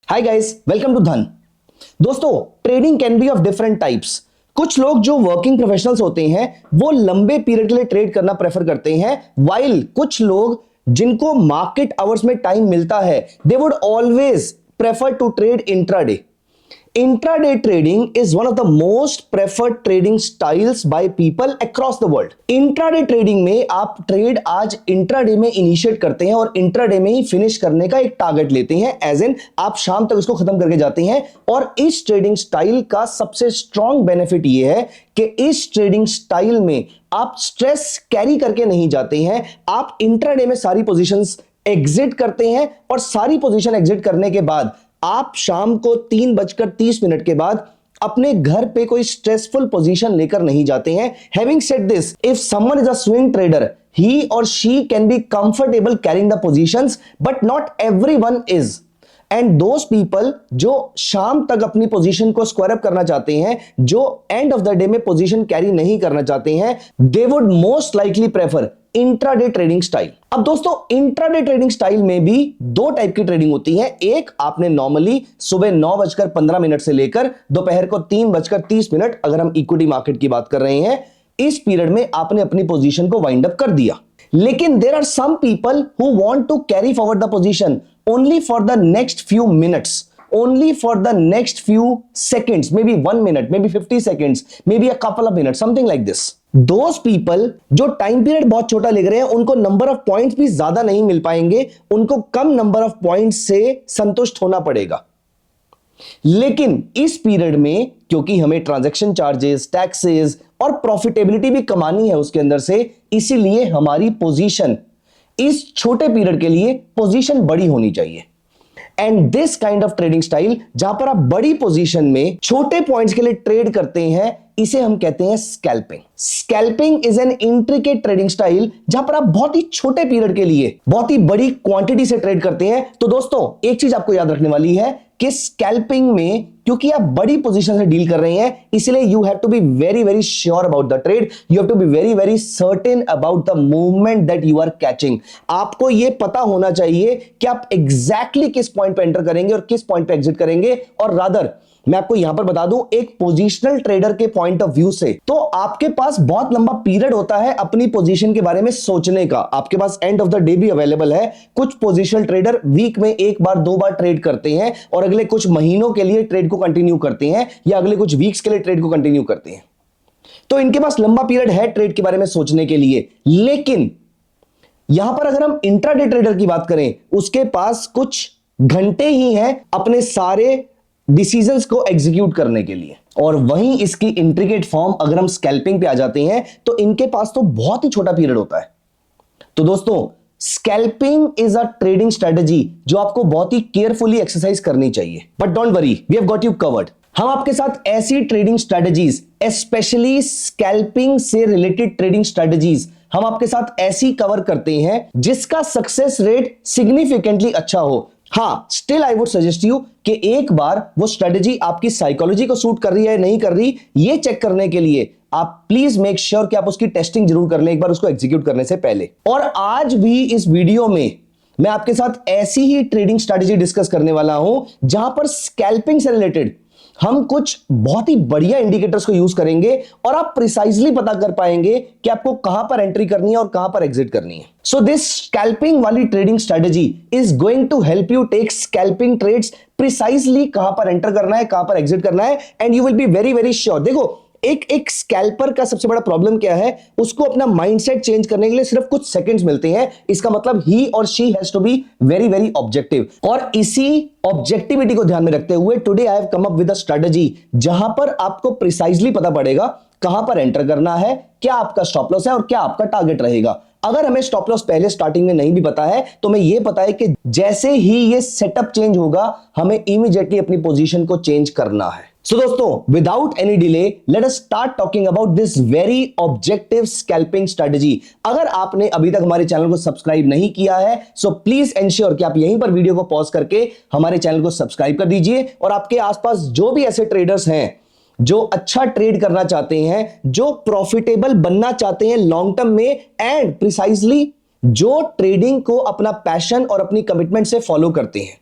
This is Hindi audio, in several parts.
हाय गाइस, वेलकम टू धन। दोस्तों, trading can be of different types. कुछ लोग जो वर्किंग प्रोफेशनल्स होते हैं वो लंबे पीरियड के लिए ट्रेड करना प्रेफर करते हैं, वाइल कुछ लोग जिनको मार्केट आवर्स में टाइम मिलता है they would always prefer to trade intraday. Intraday trading is one of the most preferred trading styles by people across the world. Intraday trading में आप ट्रेड आज इंट्राडे में इनिशिएट करते हैं और इंट्राडे में ही फिनिश करने का एक टारगेट लेते हैं, एज इन आप शाम तक उसको खत्म करके जाते हैं। और इस ट्रेडिंग स्टाइल का सबसे स्ट्रॉन्ग बेनिफिट ये है कि इस ट्रेडिंग स्टाइल में आप स्ट्रेस कैरी करके नहीं जाते हैं। आप इंट्राडे में सारी पोजीशंस एग्जिट करते हैं और सारी पोजीशन एग्जिट करने के बाद आप शाम को 3:30 के बाद अपने घर पे कोई स्ट्रेसफुल पोजीशन लेकर नहीं जाते हैं। Having said this, if someone is a swing trader, he or she can be comfortable carrying the positions, but not everyone is. And those people जो शाम तक अपनी पोजीशन को स्क्वायर अप करना चाहते हैं, जो एंड ऑफ द डे में पोजीशन कैरी नहीं करना चाहते हैं, they would most likely prefer intraday trading style. अब दोस्तों, इंट्राडे ट्रेडिंग स्टाइल में भी दो टाइप की ट्रेडिंग होती है। एक आपने नॉर्मली सुबह 9:15 से लेकर दोपहर को 3:30, अगर हम इक्विटी मार्केट की बात कर रहे हैं, इस पीरियड में आपने अपनी पोजीशन को वाइंड अप कर दिया। लेकिन there are some people who want to carry forward the position only for the next few minutes, only for the next few seconds, maybe 1 minute, maybe 50 seconds, maybe a couple of minutes, something like this. Those people जो टाइम पीरियड बहुत छोटा लिख रहे हैं, उनको नंबर ऑफ पॉइंट्स भी ज्यादा नहीं मिल पाएंगे, उनको कम नंबर ऑफ पॉइंट्स से संतुष्ट होना पड़ेगा। लेकिन इस पीरियड में क्योंकि हमें ट्रांजैक्शन चार्जेस, टैक्सेस और प्रॉफिटेबिलिटी भी कमानी है उसके अंदर से, इसीलिए हमारी पोजीशन इस छोटे पीरियड के लिए पोजीशन बड़ी होनी चाहिए। And this kind of trading style जहां पर आप बड़ी पोजीशन में छोटे पॉइंट्स के लिए ट्रेड करते हैं, इसे हम कहते हैं scalping. Scalping is an intricate trading style जहां पर आप बहुत ही छोटे पीरियड के लिए बहुत ही बड़ी क्वांटिटी से ट्रेड करते हैं। तो दोस्तों, एक चीज आपको याद रखने वाली है कि स्कैल्पिंग में क्योंकि आप बड़ी पोजीशन से डील कर रहे हैं, इसलिए you have to be very very sure about the trade, you have to be very very certain about the movement that you are catching. आपको यह पता होना चाहिए कि आप एग्जैक्टली किस पॉइंट पे एंटर करेंगे और किस पॉइंट पे एग्जिट करेंगे। और रादर मैं आपको यहां पर बता दूं, एक पोजीशनल ट्रेडर के पॉइंट ऑफ व्यू से तो आपके पास बहुत लंबा पीरियड होता है अपनी पोजीशन के बारे में सोचने का। आपके पास एंड ऑफ द डे भी अवेलेबल है। कुछ पोजीशनल ट्रेडर वीक में 1-2 ट्रेड करते हैं और अगले कुछ महीनों के लिए ट्रेड को कंटिन्यू करते हैं, या अगले कुछ वीक्स के लिए ट्रेड को कंटिन्यू करते हैं। तो इनके पास लंबा पीरियड है ट्रेड के बारे में सोचने के लिए। लेकिन यहां पर अगर हम इंट्राडे ट्रेडर की बात करें, उसके पास कुछ घंटे ही हैं अपने सारे डिसीजंस को एग्जीक्यूट करने के लिए। और वहीं इसकी इंट्रिकेट फॉर्म अगर हम स्कैल्पिंग पे आ जाते हैं तो इनके पास तो बहुत ही छोटा पीरियड होता है। तो दोस्तों, scalping is a trading strategy जो आपको बहुत ही केयरफुली एक्सरसाइज करनी चाहिए। But don't worry, we have got you covered. हम आपके साथ ऐसी ट्रेडिंग स्ट्रेटजीज, स्पेशली स्कैल्पिंग से रिलेटेड ट्रेडिंग स्ट्रेटजीज, हम आपके साथ ऐसी कवर करते हैं जिसका सक्सेस रेट सिग्निफिकेंटली अच्छा हो। हाँ, still I would suggest you कि एक बार वो स्ट्रेटजी आपकी साइकोलॉजी को सूट कर रही है नहीं कर रही, ये चेक करने के लिए आप प्लीज मेक श्योर कि आप उसकी टेस्टिंग जरूर कर लें एक बार उसको एग्जीक्यूट करने से पहले। और आज भी इस वीडियो में मैं आपके साथ ऐसी ही ट्रेडिंग स्ट्रेटजी डिस्कस करने वाला हूं जहां पर स्कैल्पिंग से रिलेटेड हम कुछ बहुत ही बढ़िया इंडिकेटर्स को यूज करेंगे और आप प्रिसाइजली पता कर पाएंगे कि आपको कहां पर एंट्री करनी है और कहां पर एग्जिट करनी है। सो दिस स्कैल्पिंग वाली trading strategy is going to help you take scalping trades precisely, कहां पर एंटर करना है, कहां पर एग्जिट करना है, and you will be very very sure. देखो, एक स्कैल्पर का सबसे बड़ा प्रॉब्लम क्या है, उसको अपना माइंडसेट चेंज करने के लिए सिर्फ कुछ सेकंड्स मिलते हैं। इसका मतलब ही और she has to be very very objective. और इसी ऑब्जेक्टिविटी को ध्यान में रखते हुए today I have come up with a strategy जहां पर आपको प्रिसाइजली पता पड़ेगा कहां पर एंटर करना है, क्या आपका स्टॉप लॉस है और क्या आपका टारगेट रहेगा। अगर हमें स्टॉप लॉस पहले स्टार्टिंग में नहीं भी पता है तो हमें यह पता है कि जैसे ही ये सेटअप चेंज होगा हमें इमीडिएटली अपनी पोजीशन को चेंज करना है। सो दोस्तों, without any delay let us start talking about this very objective scalping strategy. अगर आपने अभी तक हमारे चैनल को सब्सक्राइब नहीं किया है सो प्लीज एंश्योर कि आप यहीं पर वीडियो को पॉज करके हमारे चैनल को सब्सक्राइब कर दीजिए। और आपके आसपास जो भी ऐसे ट्रेडर्स हैं जो अच्छा ट्रेड करना चाहते हैं, जो प्रॉफिटेबल बनना चाहते हैं लॉन्ग टर्म में, एंड प्रिसाइजली जो ट्रेडिंग को अपना पैशन और अपनी कमिटमेंट से फॉलो करते हैं,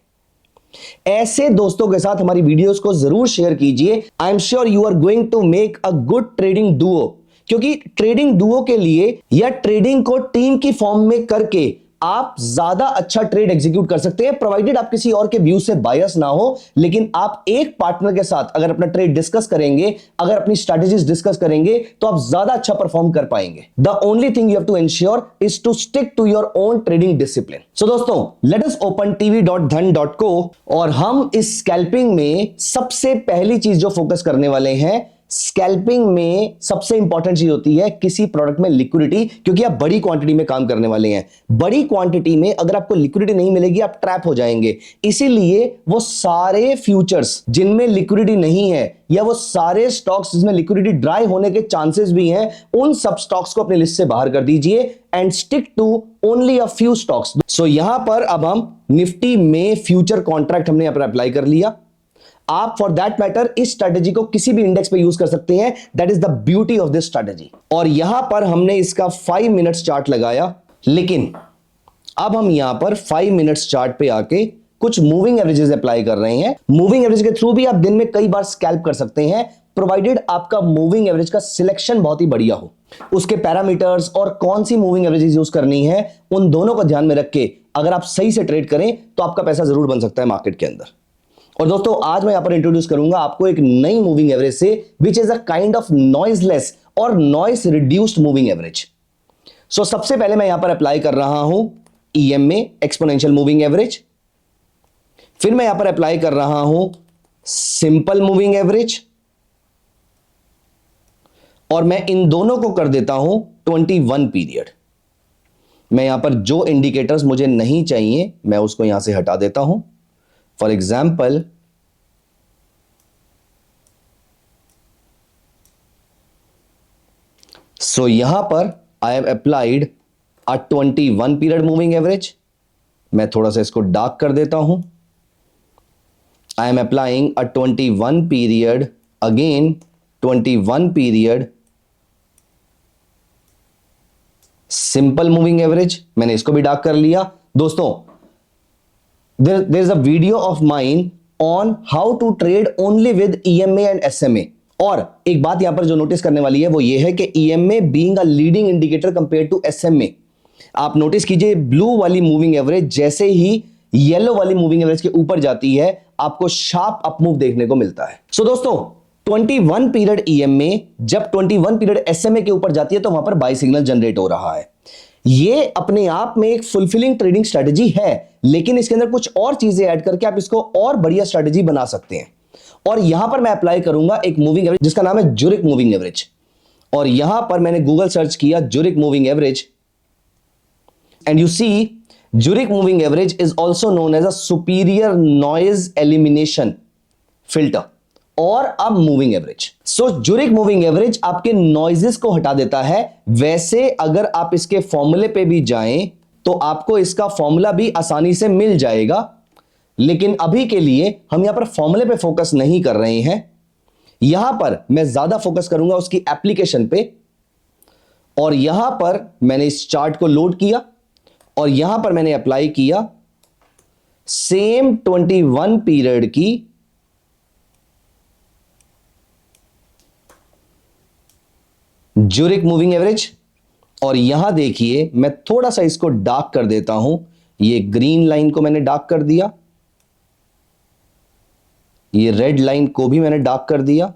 ऐसे दोस्तों के साथ हमारी वीडियोस को जरूर शेयर कीजिए। I am sure you are going to make a good trading duo, क्योंकि ट्रेडिंग डुओ के लिए या ट्रेडिंग को टीम की फॉर्म में करके आप ज्यादा अच्छा ट्रेड एग्जीक्यूट कर सकते हैं, प्रोवाइडेड आप किसी और के व्यू से बायस ना हो। लेकिन आप एक पार्टनर के साथ अगर अपना ट्रेड डिस्कस करेंगे, अगर अपनी स्ट्रेटेजीज डिस्कस करेंगे, तो आप ज्यादा अच्छा परफॉर्म कर पाएंगे। The only thing you have to ensure is to stick to your own trading discipline. So दोस्तों, लेट अस ओपन tv.dhan.co और हम इस स्कैल्पिंग में सबसे पहली चीज जो फोकस करने वाले हैं, स्कैल्पिंग में सबसे इंपॉर्टेंट चीज होती है किसी प्रोडक्ट में लिक्विडिटी, क्योंकि आप बड़ी क्वांटिटी में काम करने वाले हैं। बड़ी क्वांटिटी में अगर आपको लिक्विडिटी नहीं मिलेगी, आप ट्रैप हो जाएंगे। इसीलिए वो सारे फ्यूचर्स जिनमें लिक्विडिटी नहीं है, या वो सारे स्टॉक्स जिसमें लिक्विडिटी ड्राई होने के चांसेस भी हैं, उन सब स्टॉक्स को अपनी लिस्ट से बाहर कर दीजिए and stick to only a few stocks. So यहां पर अब हम निफ्टी में फ्यूचर कॉन्ट्रैक्ट हमने यहां पर अप्लाई कर लिया। आप फॉर दैट मैटर इस स्ट्रेटेजी को किसी भी इंडेक्स पे यूज कर सकते हैं। That is the beauty of this strategy. और यहां पर हमने इसका 5 मिनट्स चार्ट लगाया, लेकिन अब हम यहां पर 5 मिनट्स चार्ट पे आके कुछ मूविंग एवरेजेस अप्लाई कर रहे हैं। मूविंग एवरेज के थ्रू भी आप दिन में कई बार स्कैल्प कर सकते हैं, प्रोवाइडेड आपका मूविंग एवरेज का सिलेक्शन बहुत ही बढ़िया हो। उसके पैरामीटर्स और कौन सी मूविंग एवरेजेस यूज करनी है, उन दोनों को ध्यान में रख के अगर आप सही से ट्रेड करें तो आपका पैसा जरूर बन सकता है मार्केट के अंदर। और दोस्तों, आज मैं यहां पर इंट्रोड्यूस करूंगा आपको एक नई मूविंग एवरेज से, which is a kind of noiseless और नॉइस रिड्यूस्ड मूविंग एवरेज। सो सबसे पहले मैं यहां पर अप्लाई कर रहा हूं EMA, एक्सपोनेंशियल मूविंग एवरेज। फिर मैं यहां पर अप्लाई कर रहा हूं सिंपल मूविंग एवरेज, और मैं इन दोनों को कर देता हूं 21 पीरियड। मैं यहां पर जो इंडिकेटर्स मुझे नहीं चाहिए मैं उसको यहां से हटा देता हूं। फॉर एग्जाम्पल, सो यहां पर I have applied a 21 period moving average. मैं थोड़ा सा इसको डार्क कर देता हूं। I am applying a 21 period, again 21 period simple moving average. मैंने इसको भी डार्क कर लिया। दोस्तों, there is a video of mine on how to trade only with EMA and SMA। और एक बात यहां पर जो नोटिस करने वाली है वो ये है कि EMA being a leading indicator compared to SMA, आप नोटिस कीजिए ब्लू वाली मूविंग एवरेज जैसे ही येलो वाली मूविंग एवरेज के ऊपर जाती है, आपको शार्प अप मूव देखने को मिलता है। सो दोस्तों, 21 पीरियड EMA जब 21 पीरियड SMA के ऊपर जाती है तो वहां पर बाय सिग्नल जनरेट हो रहा है। ये अपने आप में एक फुलफिलिंग ट्रेडिंग स्ट्रेटजी है, लेकिन इसके अंदर कुछ और चीजें ऐड करके आप इसको और बढ़िया स्ट्रेटजी बना सकते हैं। और यहां पर मैं अप्लाई करूंगा एक मूविंग एवरेज जिसका नाम है ज्यूरिक मूविंग एवरेज। और यहां पर मैंने गूगल सर्च किया Jurik moving average, and you see Jurik moving average is also known as a superior noise elimination filter और अब moving average. So Jurik moving average आपके नॉइजेस को हटा देता है। वैसे अगर आप इसके फॉर्मूले पे भी जाएं तो आपको इसका फॉर्मूला भी आसानी से मिल जाएगा, लेकिन अभी के लिए हम यहां पर फॉर्मूले पे फोकस नहीं कर रहे हैं। यहां पर मैं ज्यादा फोकस करूंगा उसकी एप्लीकेशन पे। और यहां पर मैंने इस चार्ट को लोड किया और यहां पर मैंने अप्लाई किया सेम 21 पीरियड की ज्यूरिक मूविंग एवरेज। और यहां देखिए मैं थोड़ा सा इसको डार्क कर देता हूं। ये ग्रीन लाइन को मैंने डार्क कर दिया, ये रेड लाइन को भी मैंने डार्क कर दिया।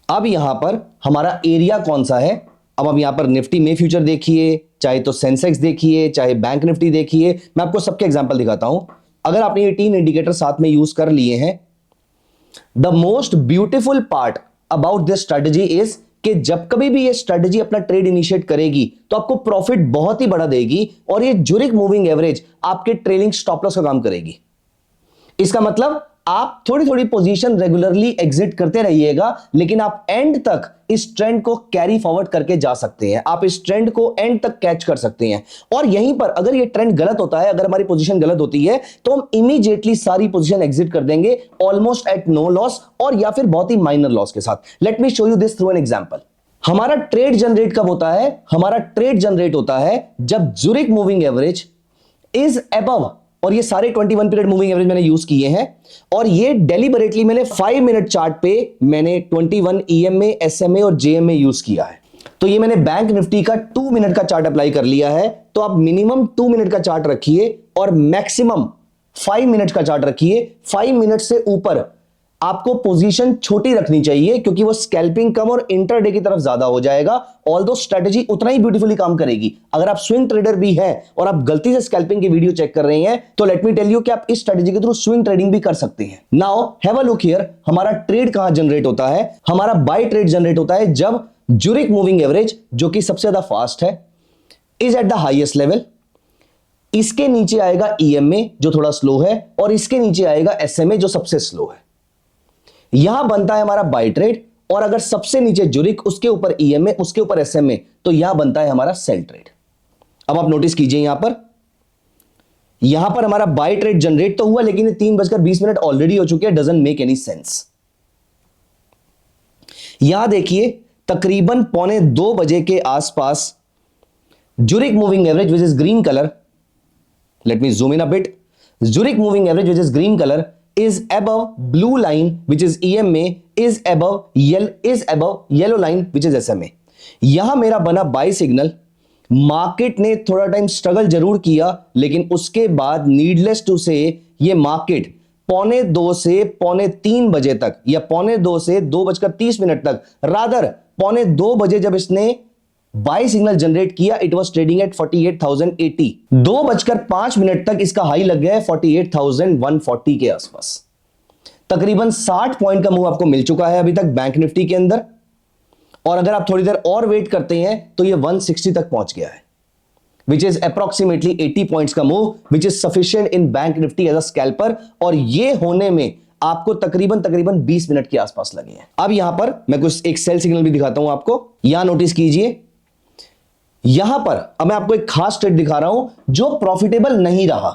अब यहां पर हमारा एरिया कौन सा है? अब हम यहां पर निफ्टी में फ्यूचर देखिए, चाहे तो सेंसेक्स देखिए, चाहे बैंक निफ्टी देखिए, मैं आपको सबके एग्जांपल दिखाता हूं। अगर आपने ये 3 इंडिकेटर साथ में यूज कर लिए हैं, the most beautiful part about this strategy is कि जब कभी भी ये स्ट्रेटजी अपना ट्रेड इनिशिएट करेगी तो आपको प्रॉफिट बहुत ही बड़ा देगी, और ये ज्यूरिक मूविंग एवरेज आपके ट्रेलिंग स्टॉप लॉस का काम करेगी। इसका मतलब आप थोड़ी थोड़ी पोजीशन रेगुलरली एग्जिट करते रहिएगा, लेकिन आप एंड तक इस ट्रेंड को कैरी फॉरवर्ड करके जा सकते हैं। आप इस ट्रेंड को एंड तक कैच कर सकते हैं। और यहीं पर अगर ये ट्रेंड गलत होता है, अगर हमारी पोजीशन गलत होती है, तो हम इमीडिएटली सारी पोजीशन एग्जिट कर देंगे ऑलमोस्ट एट नो लॉस, और या फिर बहुत ही माइनर लॉस के साथ। Late me show you this through an example. हमारा ट्रेड जनरेट कब होता है? हमारा ट्रेड जनरेट होता है जब Zurich moving average is above और ये सारे 21 पीरियड मूविंग एवरेज मैंने यूज किए हैं, और ये डेलिबरेटली मैंने 5 मिनट चार्ट पे मैंने 21 EMA, SMA और JMA यूज किया है। तो ये मैंने बैंक निफ्टी का 2 मिनट का चार्ट अप्लाई कर लिया है। तो आप मिनिमम 2 मिनट का चार्ट रखिए और मैक्सिमम 5 मिनट का चार्ट रखिए। 5 मिनट से ऊपर आपको पोजीशन छोटी रखनी चाहिए, क्योंकि वो स्कैल्पिंग कम और इंटरडे की तरफ ज्यादा हो जाएगा। ऑल्दो स्ट्रेटजी उतना ही ब्यूटीफुली काम करेगी। अगर आप स्विंग ट्रेडर भी हैं और आप गलती से स्कैल्पिंग की वीडियो चेक कर रहे हैं, तो लेट मी टेल यू कि आप इस स्ट्रेटजी के थ्रू स्विंग ट्रेडिंग भी कर सकते हैं। Now have a look here, हमारा ट्रेड कहां जनरेट होता है? हमारा बाय ट्रेड जनरेट होता है जब ज्यूरिख मूविंग एवरेज, जो कि सबसे ज्यादा फास्ट है, is at the highest level. इसके नीचे आएगा EMA जो थोड़ा स्लो है, और इसके नीचे आएगा SMA जो सबसे स्लो है। यहां बनता है हमारा बाय ट्रेड, और अगर सबसे नीचे ज्यूरिख, उसके ऊपर EMA, उसके ऊपर SMA, तो यहां बनता है हमारा सेल ट्रेड। अब आप नोटिस कीजिए, यहां पर हमारा बाय ट्रेड जनरेट तो हुआ, लेकिन 3:20 ऑलरेडी हो चुके हैं। Doesn't make any sense. यहां देखिए तकरीबन 1:45 बजे के आसपास Zurich moving average which is green colour, let me zoom in a bit, Zurich moving average which is green colour is above blue line which is EMA, is above yellow line which is SMA। यहां मेरा बना बाय सिग्नल। मार्केट ने थोड़ा टाइम स्ट्रगल जरूर किया, लेकिन उसके बाद नीडलेस टू से ये मार्केट 1:45 से 2:45 बजे तक, या 1:45 से 2:30 तक, रादर 1:45 बजे जब इसने बाय सिग्नल जनरेट किया, इट वाज ट्रेडिंग एट 48,080। 2:05 तक इसका हाई लग गया है 48,140 के आसपास। तकरीबन 60 पॉइंट का मूव आपको मिल चुका है अभी तक बैंक निफ्टी के अंदर, और अगर आप थोड़ी देर और वेट करते हैं तो ये 160 तक पहुंच गया है, विच इज अप्रोक्सीमेटली 80 पॉइंट्स का move, which is sufficient in Bank Nifty as a scalper. और ये होने में आपको तकरीबन 20 मिनट के आसपास लगे हैं। अब यहां पर मैं कुछ एक सेल सिग्नल भी दिखाता हूं आपको। यहां नोटिस कीजिए, यहां पर अब मैं आपको एक खास ट्रेड दिखा रहा हूं जो प्रॉफिटेबल नहीं रहा,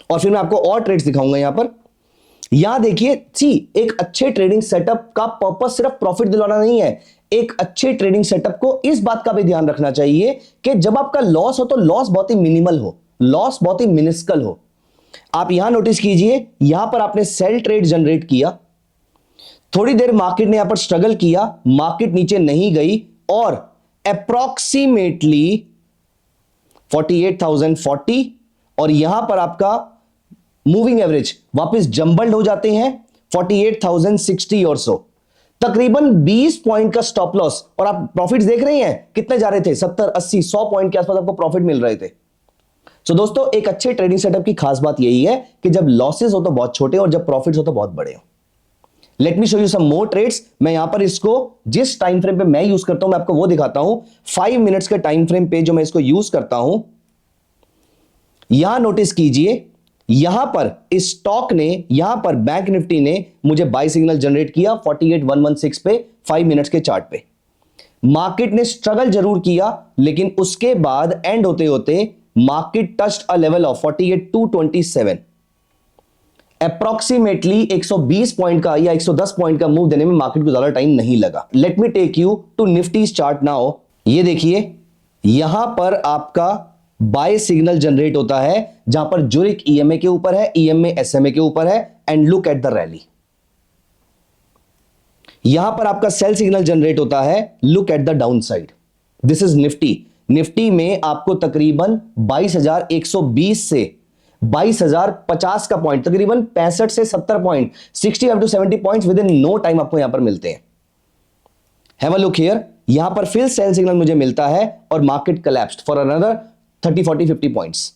और फिर मैं आपको और ट्रेड्स दिखाऊंगा। यहां पर यहां देखिए, एक अच्छे ट्रेडिंग सेटअप का पर्पस सिर्फ प्रॉफिट दिलाना नहीं है। एक अच्छे ट्रेडिंग सेटअप को इस बात का भी ध्यान रखना चाहिए कि जब आपका लॉस हो तो लॉस बहुत ही मिनिमल हो, लॉस बहुत ही मिनिस्कल हो। आप यहां नोटिस कीजिए, यहां पर आपने सेल ट्रेड जनरेट किया, थोड़ी देर मार्केट ने यहां पर स्ट्रगल किया, मार्केट नीचे नहीं गई, और अप्रोक्सीमेटली 48,040, और यहां पर आपका मूविंग एवरेज वापस जंबल्ड हो जाते हैं 48,060 और सो। तकरीबन 20 पॉइंट का स्टॉप लॉस, और आप प्रॉफिट्स देख रहे हैं कितने जा रहे थे, 70, 80, 100 पॉइंट के आसपास आपको प्रॉफिट मिल रहे थे। सो दोस्तों, एक अच्छे ट्रेडिंग सेटअप की खास बात यही है कि जब लॉसेस हो तो बहुत छोटे, और जब प्रॉफिट्स हो तो बहुत बड़े हो। Let me show you some more trades. मैं यहां पर इसको जिस टाइम फ्रेम पे मैं यूज करता हूं, मैं आपको वो दिखाता हूं। 5 मिनट्स के टाइम फ्रेम पे जो मैं इसको यूज करता हूं, यहां नोटिस कीजिए, यहां पर इस स्टॉक ने, यहां पर बैंक निफ्टी ने मुझे बाय सिग्नल जनरेट किया 48,116 पे 5 मिनट्स के चार्ट पे। मार्केट ने स्ट्रगल जरूर किया, लेकिन उसके बाद एंड होते होते market touched a level of 48,227। Approximately 120 point का या 110 पॉइंट का मूव देने में मार्केट को ज्यादा टाइम नहीं लगा। Let me take you to Nifty's chart now. ये देखिए, यहां पर आपका बाय सिग्नल जनरेट होता है, जहां पर ज्यूरिख EMA के ऊपर है, EMA SMA के ऊपर है, and look at the rally. यहां पर आपका सेल सिग्नल जनरेट होता है, look at the down side. This is Nifty. Nifty में आपको तकरीबन 22,120 से 22,050 का पॉइंट, तकरीबन 65 से 70 point, 60 up to 70 points within no time आपको यहां पर मिलते हैं। हैव अ लुक हियर, यहां पर फिर सेल सिग्नल मुझे मिलता है, और market collapsed for another 30, 40, 50 points.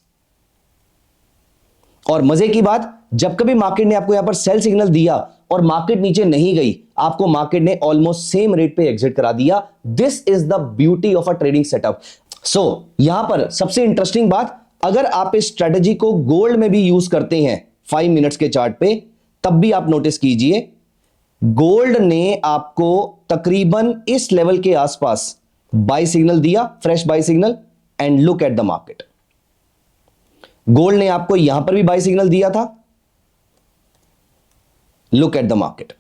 और मजे की बात, जब कभी मार्केट ने आपको यहां पर सेल सिग्नल दिया और मार्केट नीचे नहीं गई, आपको मार्केट ने ऑलमोस्ट सेम रेट पे एग्जिट करा दिया। This is the beauty of a trading setup. So यहां पर सबसे इंटरेस्टिंग बात, अगर आप इस स्ट्रेटजी को गोल्ड में भी यूज करते हैं 5 मिनट्स के चार्ट पे, तब भी आप नोटिस कीजिए, गोल्ड ने आपको तकरीबन इस लेवल के आसपास बाय सिग्नल दिया, fresh buy signal, and look at the market. Gold ने आपको यहां पर भी बाय सिग्नल दिया था, लुक एट द मार्केट।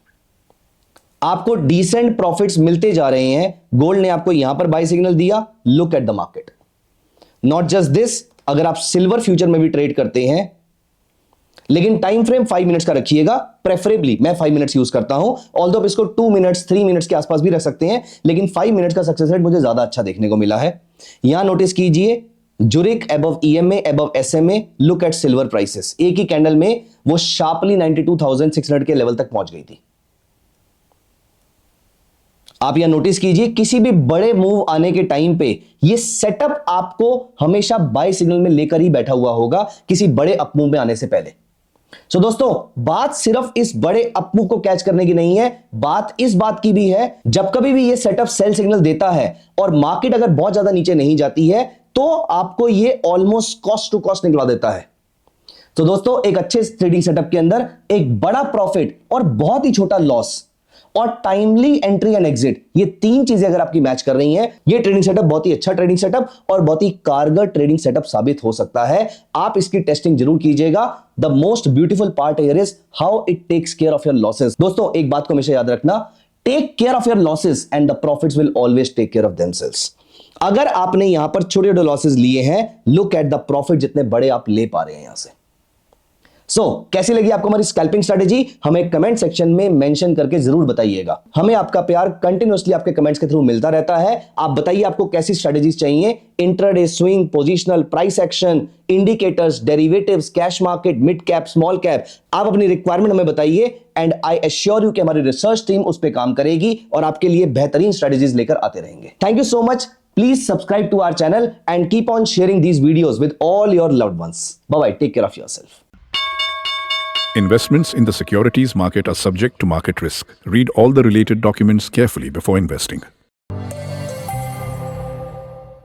आपको डिसेंट प्रॉफिट्स मिलते जा रहे हैं। गोल्ड ने आपको यहां पर बाय सिग्नल दिया, look at the market. Not just this, अगर आप सिल्वर फ्यूचर में भी ट्रेड करते हैं, लेकिन टाइम फ्रेम 5 मिनट्स का रखिएगा, प्रेफरेबली मैं 5 मिनट्स यूज करता हूं, ऑल्दो आप इसको 2 मिनट्स 3 मिनट्स के आसपास भी रख सकते हैं, लेकिन 5 मिनट्स का सक्सेस रेट मुझे ज्यादा अच्छा देखने को मिला है। यहां नोटिस कीजिए Jurik above EMA above SMA, look at silver prices, एक ही कैंडल में वो शार्पली 92,600 के लेवल तक पहुंच गई थी। आप यहां नोटिस कीजिए किसी भी बड़े मूव आने के टाइम पे ये सेटअप आपको हमेशा बाय सिग्नल में लेकर ही बैठा हुआ होगा किसी बड़े अप मूव में आने से पहले। सो दोस्तों, बात सिर्फ इस बड़े अप मूव को कैच करने की नहीं है, बात इस बात की भी है जब कभी भी ये सेटअप सेल सिग्नल देता है और मार्केट अगर बहुत ज्यादा नीचे नहीं जाती है तो आपको ये ऑलमोस्ट कॉस्ट टू कॉस्ट निकला देता है। तो दोस्तों, एक अच्छे ट्रेडिंग सेटअप के अंदर एक बड़ा प्रॉफिट और बहुत ही छोटा लॉस और टाइमली एंट्री एंड एग्जिट, ये 3 चीजें अगर आपकी मैच कर रही हैं, ये ट्रेडिंग सेटअप बहुत ही अच्छा ट्रेडिंग सेटअप और बहुत ही कारगर ट्रेडिंग सेटअप साबित हो सकता है। आप इसकी टेस्टिंग जरूर कीजिएगा। The most beautiful part here is how it takes care of your losses. दोस्तों, एक बात को हमेशा याद रखना, take care of your losses and the profits will always take care of themselves. अगर आपने यहां पर छोटे छोटे लॉसेस लिए हैं, लुक एट द प्रॉफिट जितने बड़े आप ले पा रहे हैं यहां से। कैसी लगी आपको हमारी स्कैल्पिंग स्ट्रेटेजी, हमें कमेंट सेक्शन में मेंशन करके जरूर बताइएगा। हमें आपका प्यार कंटिन्यूअसली आपके कमेंट्स के थ्रू मिलता रहता है। आप बताइए आपको कैसी स्ट्रेटेजीज चाहिए, intraday, swing, positional, price action, indicators, derivatives, cash market, mid cap, small cap. आप अपनी रिक्वायरमेंट हमें बताइए एंड आई एश्योर यू कि हमारी रिसर्च टीम उस पर काम करेगी और आपके लिए बेहतरीन स्ट्रेटेजीज लेकर आते रहेंगे। Thank you so much. Please subscribe to our channel and keep on sharing these videos with all your loved ones. Bye-bye. Take care of yourself. Investments in the securities market are subject to market risk. Read all the related documents carefully before investing.